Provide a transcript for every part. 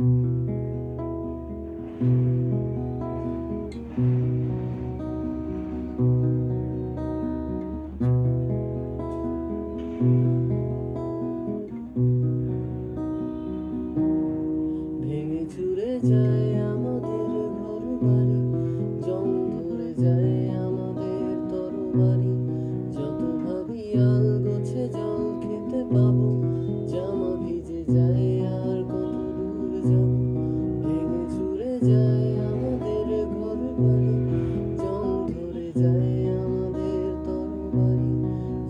ভেঙে চুরে যায় আমাদের ঘর বাড়ি, জং ধরে যায় আমাদের তরবারি। যত ভাবি আল গোছে জল খেতে পাবো, জামা ভিজে যায় আর কত দূর যাব। ভেঙে চুরে যায় আমাদের ঘর বাড়ি, জং ধরে যায় আমাদের তরবারি।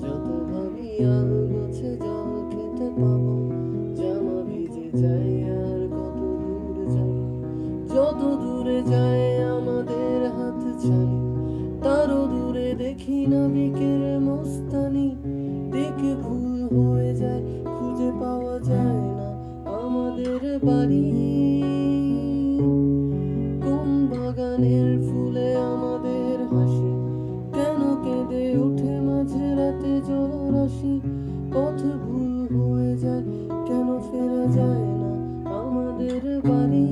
যত ভাবি আল গোছে জল খেতে পাবো, জামা ভিজে যায় আর কত দূর যাব। যত দূরে যায় আমাদের হাত ছানি, তারও দূরে দেখি নাবিকের মস্তানি। দেখে ভুল হয়ে যায়, খুঁজে পাওয়া যায় না আমাদের বাড়ি। কোন বাগানের ফুলে আমাদের হাসি, কেন কেঁদে ওঠে মাঝে রাতে জলরাশি। পথ ভুল হয়ে যায়, কেন ফেরা যায় না আমাদের বাড়ি।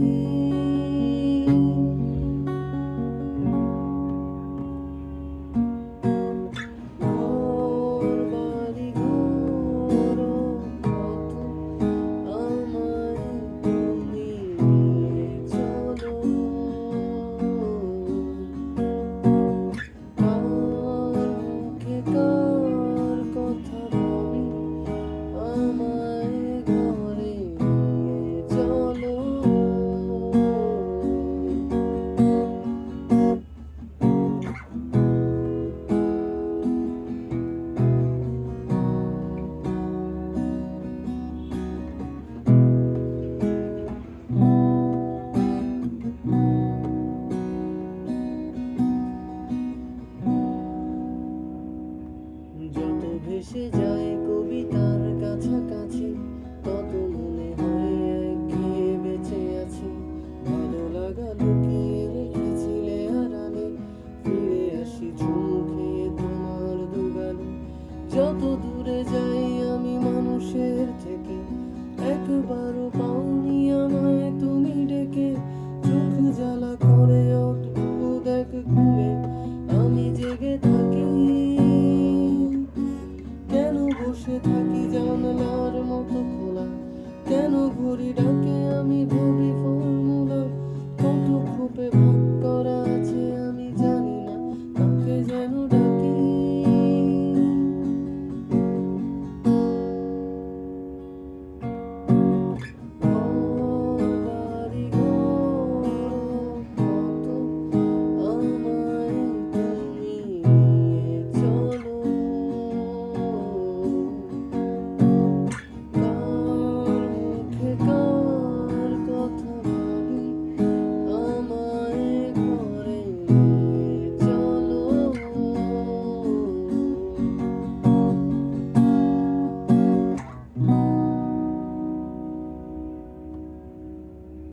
ঘর বাড়ি ঘর কত, আমায় তুমি নিয়ে চলো। কার মুখে কার কথা ভাবি, আমায় ঘরে নিয়ে চলো। যত ভেসে যায় কবিতার কাছাকাছি, তত মনে হয় একঘেয়ে বেঁচে আছি। ভালো লাগা লুকিয়ে রেখেছিলে আড়ালে, ফিরে আসি চুম খেয়ে তোমার দুগালে। যত দূরে যাই আমি মানুষের থেকে, একবারও পাওনি আমায় তুমি ডেকে। চোখ জ্বালা করে অদ্ভুত এক ঘুমে আমি জেগে থাকি। কেন বসে থাকি জানলার মতো খোলা, কেন ঘড়ি ডাকে আমি